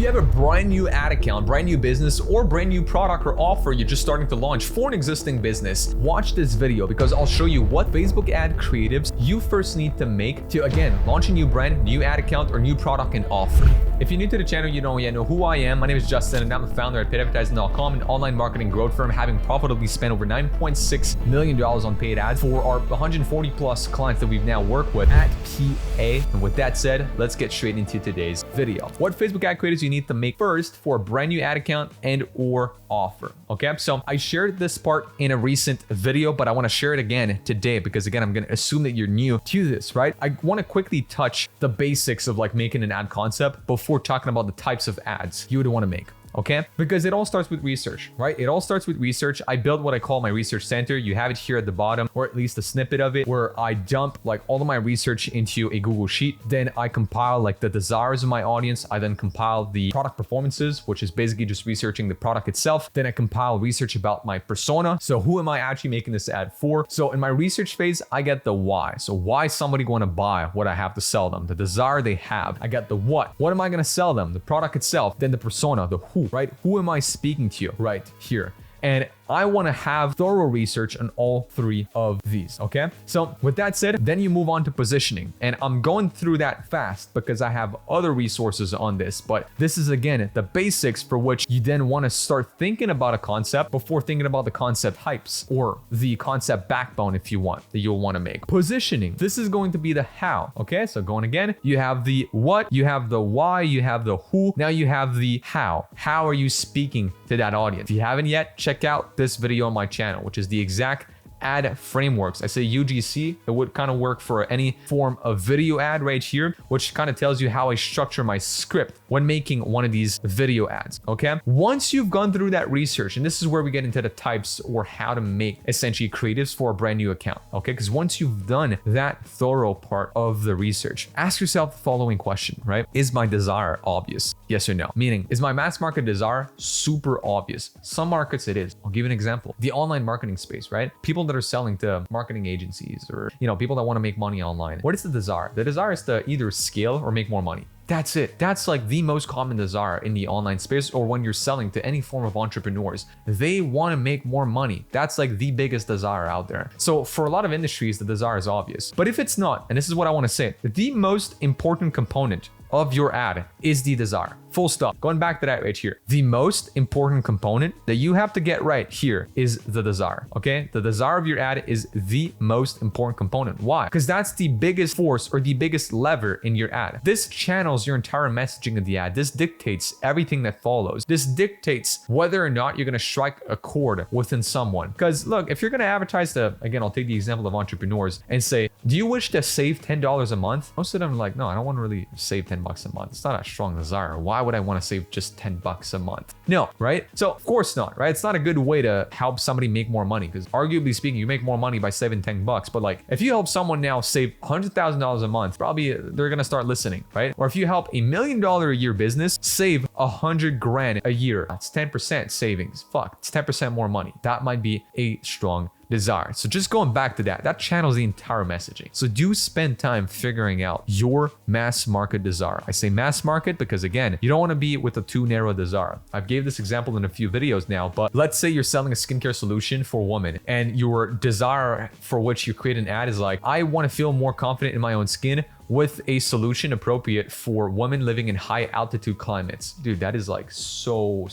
you have a brand new ad account, brand new business, or brand new product or offer you're just starting to launch for an existing business, watch this video because I'll show you what Facebook ad creatives you first need to make to, again, launch a new brand, new ad account, or new product and offer. If you're new to the channel, you don't yet know who I am. My name is Justin, and I'm the founder at paidadvertising.com, an online marketing growth firm, having profitably spent over $9.6 million on paid ads for our 140 plus clients that we've now worked with at PA. And with that said, let's get straight into today's video. What Facebook ad creatives you need to make first for a brand new ad account and or offer. Okay, so I shared this part in a recent video, but I want to share it again today because, again, I'm going to assume that you're new to this, right? I want to quickly touch the basics of like making an ad concept before talking about the types of ads you would want to make. Okay, because it all starts with research, right? It all starts with research. I built what I call my research center. You have it here at the bottom, or at least a snippet of it, where I dump like all of my research into a Google Sheet. Then I compile like the desires of my audience. I then compile the product performances, which is basically just researching the product itself. Then I compile research about my persona. So who am I actually making this ad for? So in my research phase, I get the why. So why is somebody going to buy what I have to sell them? The desire they have. I get the what. What am I going to sell them? The product itself. Then the persona, the who. Right? Who am I speaking to right here? And I want to have thorough research on all three of these, okay? So with that said, then you move on to positioning. And I'm going through that fast because I have other resources on this, but this is, again, the basics for which you then want to start thinking about a concept before thinking about the concept types or the concept backbone, if you want, that you'll want to make. Positioning, this is going to be the how, okay? So going again, you have the what, you have the why, you have the who, now you have the how. How are you speaking to that audience? If you haven't yet, check out this video on my channel, which is the exact ad frameworks. I say UGC, it would kind of work for any form of video ad right here, which kind of tells you how I structure my script when making one of these video ads, okay? Once you've gone through that research, and this is where we get into the types or how to make essentially creatives for a brand new account, okay? Because once you've done that thorough part of the research, ask yourself the following question, right? Is my desire obvious? Yes or no? Meaning, is my mass market desire super obvious? Some markets it is. I'll give you an example. The online marketing space, right? People that are selling to marketing agencies or, people that want to make money online. What is the desire? The desire is to either scale or make more money. That's it. That's like the most common desire in the online space or when you're selling to any form of entrepreneurs. They want to make more money. That's like the biggest desire out there. So for a lot of industries, the desire is obvious. But if it's not, and this is what I want to say, the most important component of your ad is the desire. Full stop. Going back to that right here. The most important component that you have to get right here is the desire, okay? The desire of your ad is the most important component. Why? Because that's the biggest force or the biggest lever in your ad. This channels your entire messaging of the ad. This dictates everything that follows. This dictates whether or not you're going to strike a chord within someone. Because look, if you're going to advertise to, again, I'll take the example of entrepreneurs and say, do you wish to save $10 a month? Most of them are like, no, I don't want to really save $10 a month. It's not a strong desire. Why would I want to save just $10 a month? No, right? So of course not, right? It's not a good way to help somebody make more money because arguably speaking, you make more money by saving $10. But like if you help someone now save $100,000 a month, probably they're going to start listening, right? Or if you help $1 million a year business save 100 grand a year, that's 10% savings. Fuck, it's 10% more money. That might be a strong desire. So just going back to that channels the entire messaging. So do spend time figuring out your mass market desire. I say mass market because, again, you don't want to be with a too narrow desire. I've gave this example in a few videos now, but let's say you're selling a skincare solution for women and your desire for which you create an ad is like, I want to feel more confident in my own skin with a solution appropriate for women living in high altitude climates. Dude, that is like so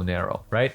narrow, right?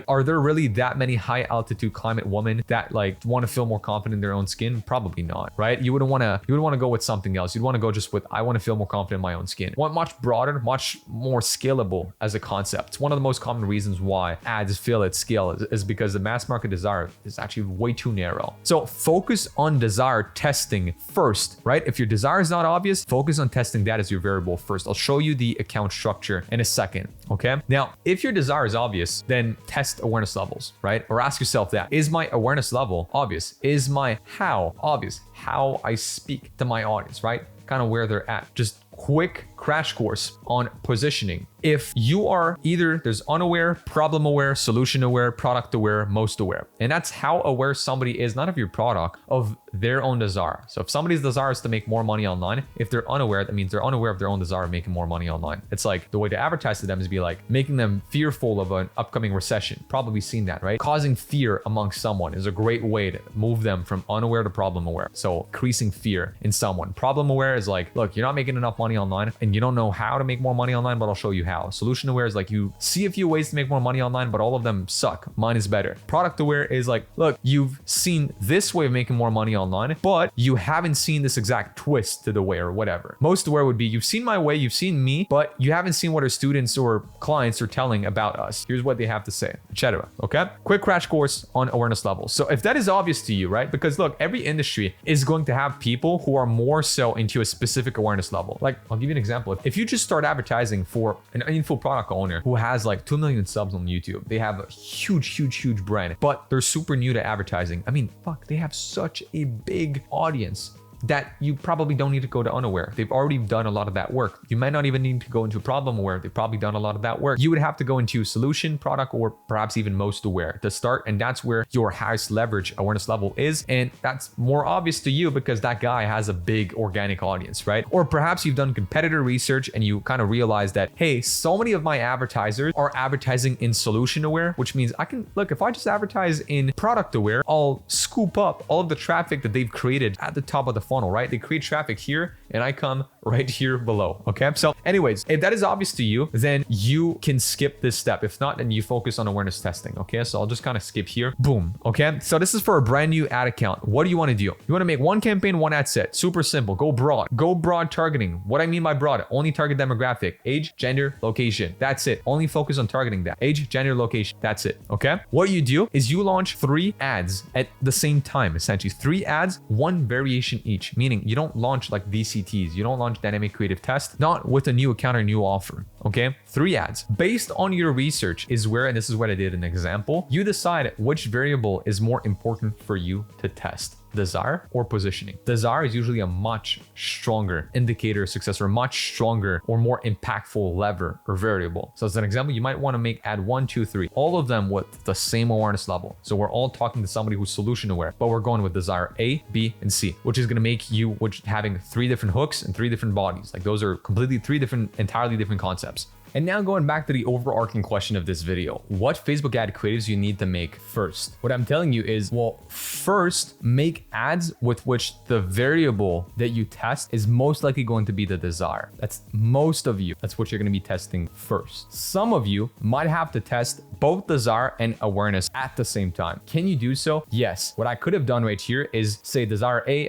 Are there really that many high altitude climate women that like want to feel more confident in their own skin? Probably not, right? You would want to go with something else. You'd want to go just with, I want to feel more confident in my own skin. Want much broader, much more scalable as a concept. It's one of the most common reasons why ads fail at scale is because the mass market desire is actually way too narrow. So focus on desire testing first, right? If your desire is not obvious, focus on testing that as your variable first. I'll show you the account structure in a second, okay? Now, if your desire is obvious, then test awareness levels, right? Or ask yourself that, is my awareness level obvious? Is my how obvious? How I speak to my audience, right? Kind of where they're at. Just quick crash course on positioning. If you are either there's unaware, problem aware, solution aware, product aware, most aware. And that's how aware somebody is, not of your product, of their own desire. So if somebody's desire is to make more money online, if they're unaware, that means they're unaware of their own desire of making more money online. It's like the way to advertise to them is be like making them fearful of an upcoming recession. Probably seen that, right? Causing fear amongst someone is a great way to move them from unaware to problem aware. So increasing fear in someone. Problem aware is like, look, you're not making enough money online and you don't know how to make more money online, but I'll show you how. Solution aware is like you see a few ways to make more money online, but all of them suck. Mine is better. Product aware is like, look, you've seen this way of making more money online, but you haven't seen this exact twist to the way or whatever. Most aware would be you've seen my way, you've seen me, but you haven't seen what our students or clients are telling about us. Here's what they have to say, etc. Okay? Quick crash course on awareness levels. So if that is obvious to you, right? Because look, every industry is going to have people who are more so into a specific awareness level. Like, I'll give you an example. If you just start advertising for an info product owner who has like 2 million subs on YouTube, they have a huge brand, but they're super new to advertising. I mean, fuck, they have such a big audience that you probably don't need to go to unaware. They've already done a lot of that work. You might not even need to go into problem aware. They've probably done a lot of that work. You would have to go into solution, product, or perhaps even most aware to start. And that's where your highest leverage awareness level is. And that's more obvious to you because that guy has a big organic audience, right? Or perhaps you've done competitor research and you kind of realize that, hey, so many of my advertisers are advertising in solution aware, which means I can, look, if I just advertise in product aware, I'll scoop up all of the traffic that they've created at the top of the funnel, right? They create traffic here and I come right here below. Okay. So anyways, if that is obvious to you, then you can skip this step. If not, then you focus on awareness testing. Okay. So I'll just kind of skip here. Boom. Okay. So this is for a brand new ad account. What do you want to do? You want to make one campaign, one ad set. Super simple. Go broad targeting. What I mean by broad, only target demographic, age, gender, location. That's it. Only focus on targeting that. Age, gender, location. That's it. Okay. What you do is you launch 3 ads at the same time, essentially 3 ads, 1 variation each, meaning you don't launch like DCTs. You don't launch dynamic creative test, not with a new account or new offer. Okay. 3 ads based on your research is where, and this is what I did an example, you decide which variable is more important for you to test. Desire or positioning. Desire is usually a much stronger indicator of success, or a much stronger or more impactful lever or variable. So as an example, you might want to make ad 1, 2, 3, all of them with the same awareness level. So we're all talking to somebody who's solution aware, but we're going with desire A, B, and C, which is going to make you, which having 3 different hooks and 3 different bodies. Like those are completely 3 different, entirely different concepts. And now going back to the overarching question of this video, what Facebook ad creatives you need to make first? What I'm telling you is, well, first make ads with which the variable that you test is most likely going to be the desire. That's most of you. That's what you're going to be testing first. Some of you might have to test both desire and awareness at the same time. Can you do so? Yes. What I could have done right here is say desire A,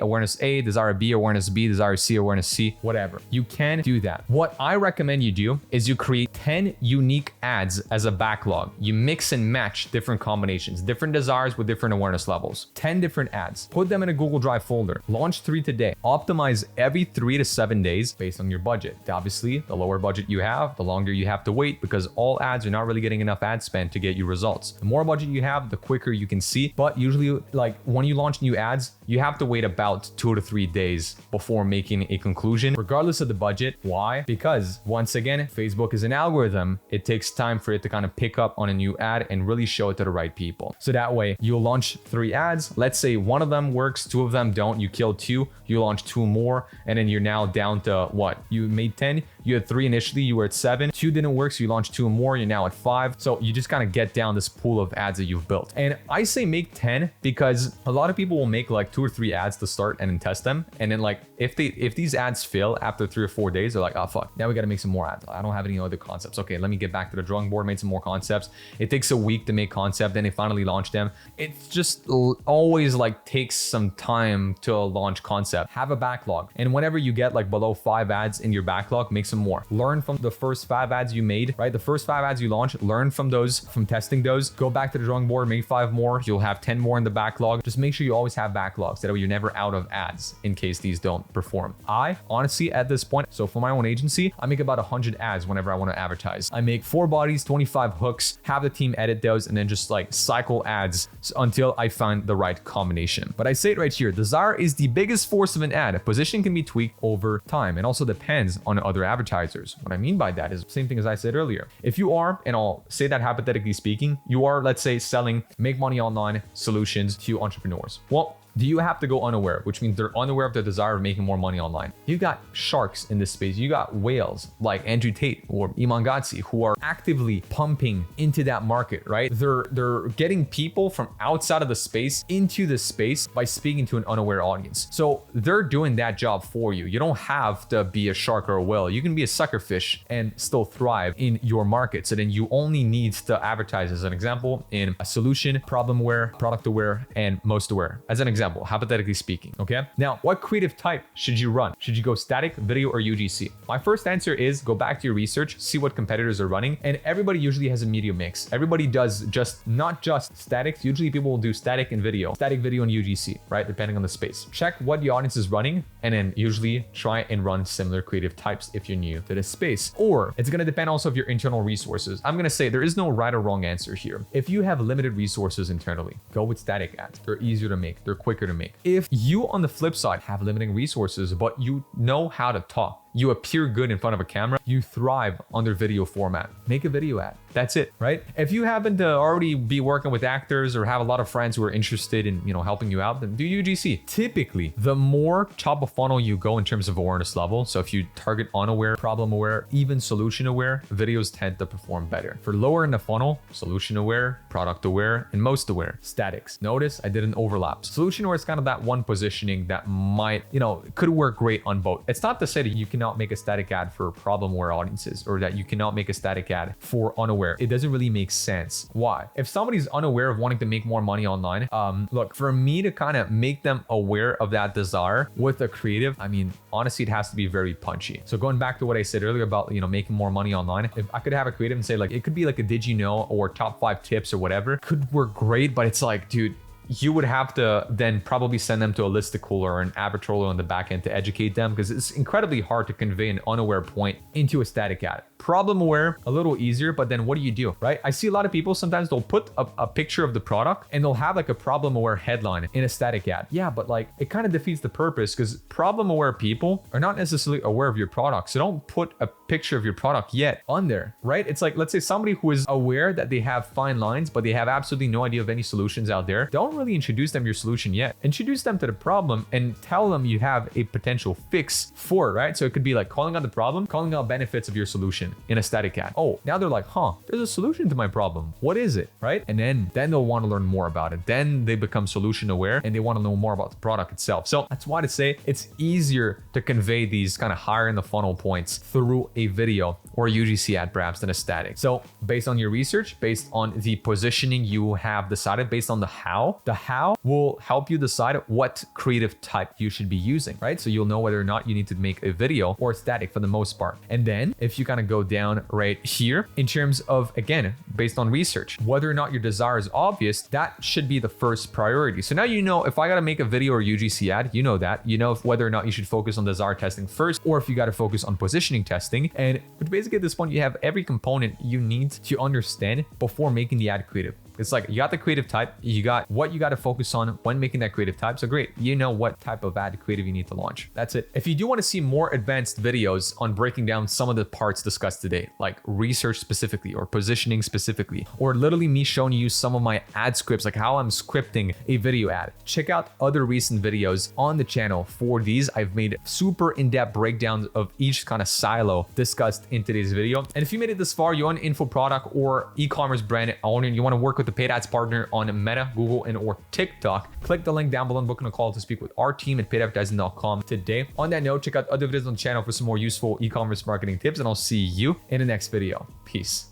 desire B, awareness B, desire C, awareness C, whatever. You can do that. What I recommend you do is you create 10 unique ads as a backlog. You mix and match different combinations, different desires with different awareness levels. 10 different ads. Put them in a Google Drive folder. Launch 3 today. Optimize every 3 to 7 days based on your budget. Obviously, the lower budget you have, the longer you have to wait because all ads are not really getting enough ad spend to get you results. The more budget you have, the quicker you can see. But usually, like when you launch new ads, you have to wait about 2 to 3 days before making a conclusion, regardless of the budget. Why? Because once again, Facebook is an algorithm. It takes time for it to kind of pick up on a new ad and really show it to the right people. So that way you'll launch 3 ads. Let's say one of them works, 2 of them don't. You kill 2, you launch 2 more, and then you're now down to what? You made 10. You had 3 initially, you were at 7. 2 didn't work, so you launched 2 more, you're now at 5. So you just kind of get down this pool of ads that you've built. And I say make 10 because a lot of people will make like 2 or 3 ads to start and then test them. And then like if these ads fail after 3 or 4 days, they're like, oh fuck, now we got to make some more ads. I don't have any other concepts. Okay, let me get back to the drawing board, made some more concepts. It takes a week to make concept, then they finally launch them. It's just always like takes some time to launch concept. Have a backlog. And whenever you get like below 5 ads in your backlog, make some more. Learn from the first 5 ads you made, right? The first 5 ads you launched, learn from those, from testing those. Go back to the drawing board, make 5 more. You'll have 10 more in the backlog. Just make sure you always have backlogs. That way you're never out of ads in case these don't perform. I honestly, at this point, so for my own agency, I make about 100 ads whenever I I want to advertise. I make 4 bodies, 25 hooks, have the team edit those, and then just like cycle ads until I find the right combination. But I say it right here, desire is the biggest force of an ad. Position can be tweaked over time and also depends on other advertisers. What I mean by that is the same thing as I said earlier. If you are, and I'll say that hypothetically speaking, you are, let's say, selling make money online solutions to entrepreneurs. Well, do you have to go unaware, which means they're unaware of the desire of making more money online? You got sharks in this space. You got whales like Andrew Tate or Iman Gadzhi who are actively pumping into that market, right? They're getting people from outside of the space into the space by speaking to an unaware audience. So they're doing that job for you. You don't have to be a shark or a whale. You can be a sucker fish and still thrive in your market. So then you only need to advertise, as an example, in a solution, problem aware, product aware, and most aware, as an example, hypothetically speaking. Okay. Now, what creative type should you run? Should you go static, video, or UGC? My first answer is go back to your research, see what competitors are running, and everybody usually has a media mix. Everybody does not just statics. Usually people will do static and video, static, video, and UGC, right? Depending on the space. Check what the audience is running, and then usually try and run similar creative types if you're new to this space. Or it's going to depend also of your internal resources. I'm going to say there is no right or wrong answer here. If you have limited resources internally, go with static ads. They're easier to make. They're quicker to make. If you, on the flip side, have limiting resources, but you know how to talk, you appear good in front of a camera, you thrive under video format, make a video ad. That's it, right? If you happen to already be working with actors or have a lot of friends who are interested in, helping you out, then do UGC. Typically, the more top of funnel you go in terms of awareness level, so if you target unaware, problem aware, even solution aware, videos tend to perform better. For lower in the funnel, solution aware, product aware, and most aware, statics. Notice I didn't overlap. Solution aware is kind of that one positioning that might, could work great on both. It's not to say that you cannot make a static ad for problem aware audiences or that you cannot make a static ad for unaware. It doesn't really make sense. Why? If somebody's unaware of wanting to make more money online, look, for me to kind of make them aware of that desire with a creative, honestly, it has to be very punchy. So going back to what I said earlier about, making more money online, if I could have a creative and say like, it could be like a did you know or top 5 tips or whatever, could work great, but it's like, dude, you would have to then probably send them to a listicle or an advertorial on the back end to educate them, because it's incredibly hard to convey an unaware point into a static ad. Problem aware, a little easier, but then what do you do, right? I see a lot of people, sometimes they'll put a picture of the product and they'll have like a problem aware headline in a static ad. Yeah, but like it kind of defeats the purpose, because problem aware people are not necessarily aware of your product. So don't put a picture of your product yet on there, right? It's like, let's say somebody who is aware that they have fine lines, but they have absolutely no idea of any solutions out there. Don't really introduce them your solution yet. Introduce them to the problem and tell them you have a potential fix for it, right? So it could be like calling out the problem, calling out benefits of your solution in a static ad. Oh, now they're like, there's a solution to my problem. What is it, right? And then they'll want to learn more about it. Then they become solution aware and they want to know more about the product itself. So that's why to say it's easier to convey these kind of higher in the funnel points through a video or a UGC ad perhaps than a static. So based on your research, based on the positioning you have decided, based on the how will help you decide what creative type you should be using, right? So you'll know whether or not you need to make a video or static for the most part. And then if you kind of go down right here in terms of, again, based on research, whether or not your desire is obvious, that should be the first priority. So now you know if I got to make a video or UGC ad, you know that, if whether or not you should focus on desire testing first, or if you got to focus on positioning testing. And but basically at this point, you have every component you need to understand before making the ad creative. It's like you got the creative type, you got what you got to focus on when making that creative type. So great, you know what type of ad creative you need to launch. That's it. If you do want to see more advanced videos on breaking down some of the parts discussed today, like research specifically or positioning specifically, or literally me showing you some of my ad scripts, like how I'm scripting a video ad, check out other recent videos on the channel for these. I've made super in-depth breakdowns of each kind of silo discussed in today's video. And if you made it this far, you own an info product or e-commerce brand owner, and you want to work with the paid ads partner on Meta, Google, and or TikTok, click the link down below and book a call to speak with our team at paidadvertising.com today. On that note, check out other videos on the channel for some more useful e-commerce marketing tips, and I'll see you in the next video. Peace.